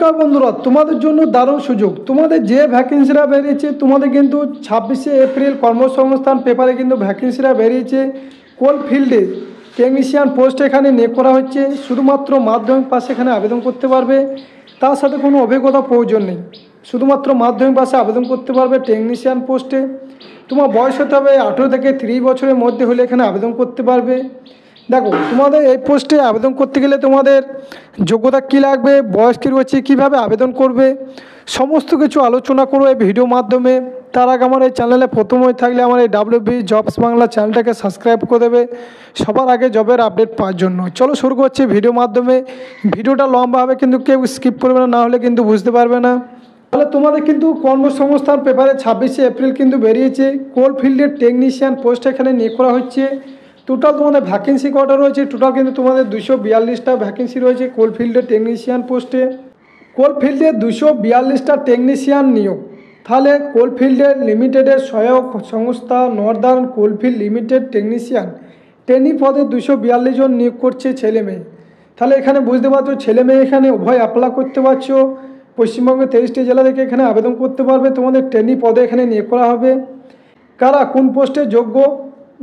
নমস্কার বন্ধুরা, তোমাদের জন্য দারুণ সুযোগ। তোমাদের যে ভ্যাকেন্সিরা বেরিয়েছে, তোমাদের কিন্তু 26শে এপ্রিল কর্মসংস্থান পেপারে কিন্তু ভ্যাকেন্সিরা বেরিয়েছে। কোল ফিল্ডে টেকনিশিয়ান পোস্ট এখানে নিয়োগ করা হচ্ছে। শুধুমাত্র মাধ্যমিক পাশে এখানে আবেদন করতে পারবে, তার সাথে কোনো অভিজ্ঞতা প্রয়োজন নেই। শুধুমাত্র মাধ্যমিক পাশে আবেদন করতে পারবে টেকনিশিয়ান পোস্টে। তোমার বয়স হতে হবে 18 থেকে 30 বছরের মধ্যে হলে এখানে আবেদন করতে পারবে। দেখো, তোমাদের এই পোস্টে আবেদন করতে গেলে তোমাদের যোগ্যতা কী লাগবে, বয়স কী রয়েছে, কীভাবে আবেদন করবে, সমস্ত কিছু আলোচনা করবো এই ভিডিওর মাধ্যমে। তার আগে আমার এই চ্যানেলে প্রথম হয়ে থাকলে আমার এই WB জবস বাংলা চ্যানেলটাকে সাবস্ক্রাইব করে দেবে সবার আগে জবের আপডেট পাওয়ার জন্য। চলো শুরু করছি ভিডিওর মাধ্যমে। ভিডিওটা লম্বা হবে, কিন্তু কেউ স্কিপ করবে না, হলে কিন্তু বুঝতে পারবে না। তাহলে তোমাদের কিন্তু কর্মসংস্থান পেপারে 26শে এপ্রিল কিন্তু বেরিয়েছে। কোল ফিল্ডের টেকনিশিয়ান পোস্ট এখানে নিয়োগ করা হচ্ছে। টোটাল তোমাদের ভ্যাকেন্সি কটা রয়েছে? টোটাল কিন্তু তোমাদের 242টা ভ্যাকেন্সি রয়েছে কোলফিল্ডের টেকনিশিয়ান পোস্টে। কোলফিল্ডে 242টা টেকনিশিয়ান নিয়োগ। তাহলে কোলফিল্ডের লিমিটেডের সহায়ক সংস্থা Northern coalfield limited technician trainee পদে 242 জন নিয়োগ করছে ছেলে মেয়ে। তাহলে এখানে বুঝতে পারছো ছেলে মেয়ে এখানে উভয় অ্যাপ্লাই করতে পারছো। পশ্চিমবঙ্গের 23টি জেলা থেকে এখানে আবেদন করতে পারবে। তোমাদের ট্রেনি পদে এখানে নিয়োগ করা হবে। কারা কোন পোস্টে যোগ্য?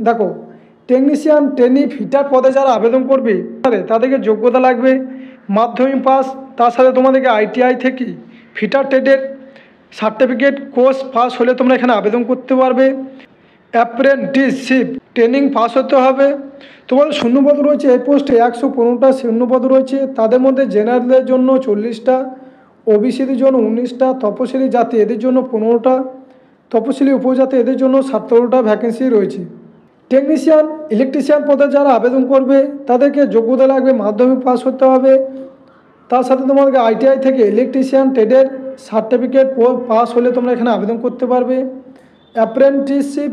দেখো, টেকনিশিয়ান ট্রেনি ফিটার পদে যারা আবেদন করবে তাদেরকে যোগ্যতা লাগবে মাধ্যমিক পাস, তার সাথে তোমাদেরকে ITI থেকে ফিটার ট্রেডের সার্টিফিকেট কোর্স পাস হলে তোমরা এখানে আবেদন করতে পারবে। অ্যাপ্রেন্টিসশিপ ট্রেনিং পাস হতে হবে। তোমাদের শূন্যপদ রয়েছে এই পোস্টে 115টা শূন্যপদ রয়েছে। তাদের মধ্যে জেনারেলের জন্য 40টা, OBCদের জন্য 19টা, তপশিলি জাতি এদের জন্য 15টা, তপশিলি উপজাতি এদের জন্য 17টা ভ্যাকেন্সি রয়েছে। টেকনিশিয়ান ইলেকট্রিশিয়ান পদে যারা আবেদন করবে তাদেরকে যোগ্যতা লাগবে মাধ্যমিক পাস হতে হবে। তার সাথে তোমাদেরকে ITI থেকে ইলেকট্রিশিয়ান ট্রেডের সার্টিফিকেট পাস হলে তোমরা এখানে আবেদন করতে পারবে। অ্যাপ্রেন্টিসশিপ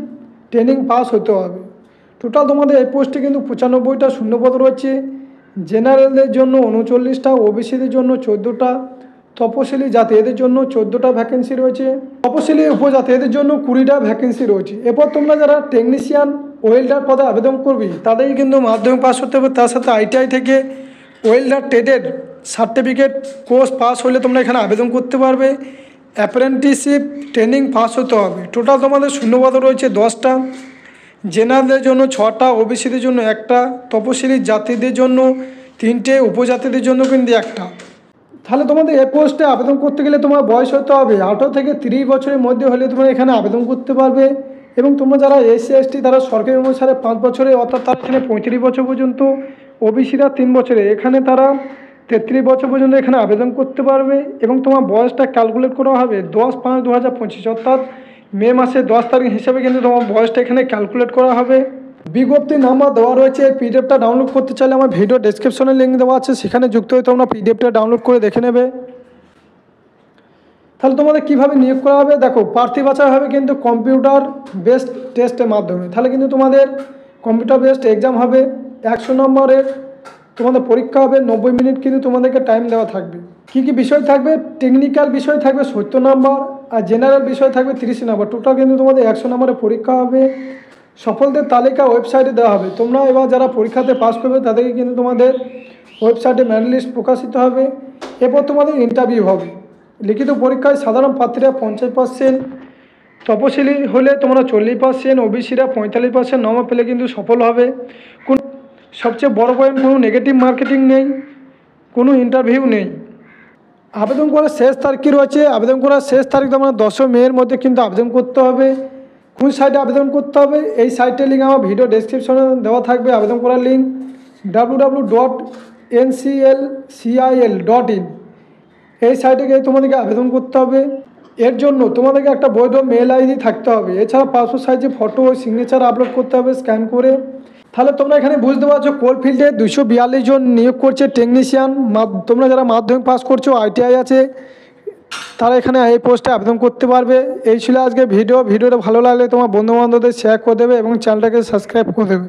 ট্রেনিং পাস হতে হবে। টোটাল তোমাদের এই পোস্টে কিন্তু 95টা শূন্যপদ রয়েছে। জেনারেলদের জন্য 39টা, OBCদের জন্য 14টা, তপশিলি জাতি এদের জন্য 14টা ভ্যাকেন্সি রয়েছে, তপশিলি উপজাতি এদের জন্য 20টা ভ্যাকেন্সি রয়েছে। এরপর তোমরা যারা টেকনিশিয়ান ওয়েল্ডার পদে আবেদন করবে তাদেরই কিন্তু মাধ্যমিক পাস হতে হবে। তার সাথে ITI থেকে ওয়েল্ডার ট্রেডের সার্টিফিকেট কোর্স পাস হলে তোমরা এখানে আবেদন করতে পারবে। অ্যাপ্রেন্টিসশিপ ট্রেনিং পাস হতে হবে। টোটাল তোমাদের শূন্যপদ রয়েছে 10টা। জেনারেলদের জন্য 6টা, OBCদের জন্য 1টা, তপশিলি জাতিদের জন্য 3টে, উপজাতিদের জন্য কিন্তু 1টা। তাহলে তোমাদের এই পোস্টে আবেদন করতে গেলে তোমার বয়স হতে হবে 18 থেকে 30 বছরের মধ্যে হলে তোমরা এখানে আবেদন করতে পারবে। এবং তোমরা যারা SC ST তারা সরকারি অনুসারে 5 বছরে, অর্থাৎ তারা এখানে 35 বছর পর্যন্ত, OBCরা 3 বছরে, এখানে তারা 33 বছর পর্যন্ত এখানে আবেদন করতে পারবে। এবং তোমার বয়সটা ক্যালকুলেট করা হবে 10/5/2025, অর্থাৎ মে মাসের 10 তারিখ হিসাবে কিন্তু তোমার বয়সটা এখানে ক্যালকুলেট করা হবে। বিজ্ঞপ্তি নাম্বার দেওয়া রয়েছে। এই PDFটা ডাউনলোড করতে চাইলে আমার ভিডিও ডেসক্রিপশনে লিঙ্ক দেওয়া আছে, সেখানে যুক্ত হয়ে তোমরা PDFটা ডাউনলোড করে দেখে নেবে। তাহলে তোমাদের কীভাবে নিয়োগ করা হবে? দেখো, প্রার্থী বাছাই হবে কিন্তু কম্পিউটার বেসড টেস্টের মাধ্যমে। তাহলে কিন্তু তোমাদের কম্পিউটার বেসড এক্সাম হবে। 100 নম্বরের তোমাদের পরীক্ষা হবে। 90 মিনিট কিন্তু তোমাদেরকে টাইম দেওয়া থাকবে। কী কী বিষয় থাকবে? টেকনিক্যাল বিষয় থাকবে 70 নম্বর, আর জেনারেল বিষয় থাকবে 30 নম্বর। টোটাল কিন্তু তোমাদের 100 নম্বরের পরীক্ষা হবে। সফলদের তালিকা ওয়েবসাইটে দেওয়া হবে। তোমরা এবার যারা পরীক্ষাতে পাস করবে তাদেরকে কিন্তু তোমাদের ওয়েবসাইটে মেরিট লিস্ট প্রকাশিত হবে। এরপর তোমাদের ইন্টারভিউ হবে। লিখিত পরীক্ষায় সাধারণ প্রার্থীরা 50%, তপশিলি হলে তোমরা 40%, OBCরা 45% নম্বর পেলে কিন্তু সফল হবে। সবচেয়ে বড় পয়েন্ট, কোনো নেগেটিভ মার্কেটিং নেই, কোনো ইন্টারভিউ নেই। আবেদন করার শেষ তারিখ রয়েছে। আবেদন করার শেষ তারিখ তোমরা 10 মের মধ্যে কিন্তু আবেদন করতে হবে। কোন সাইটে আবেদন করতে হবে? এই সাইটের লিঙ্ক আমার ভিডিও ডেসক্রিপশনে দেওয়া থাকবে। আবেদন করার লিঙ্ক www.nclcil.in। এই সাইটে গিয়ে তোমাদেরকে আবেদন করতে হবে। এর জন্য তোমাদেরকে একটা বৈধ মেল ID থাকতে হবে। এছাড়া পাসপোর্ট সাইজে ফটো ও সিগনেচার আপলোড করতে হবে স্ক্যান করে। তাহলে তোমরা এখানে বুঝতে পারছো কোলফিল্ডে 242 জন নিয়োগ করছে টেকনিশিয়ান। তোমরা যারা মাধ্যমিক পাস করছো, ITI আছে, তারা এখানে এই পোস্টে আবেদন করতে পারবে। এই ছিল আজকে ভিডিওটা ভালো লাগলে তোমার বন্ধুবান্ধবদের শেয়ার করে দেবে এবং চ্যানেলটাকে সাবস্ক্রাইব করে দেবে।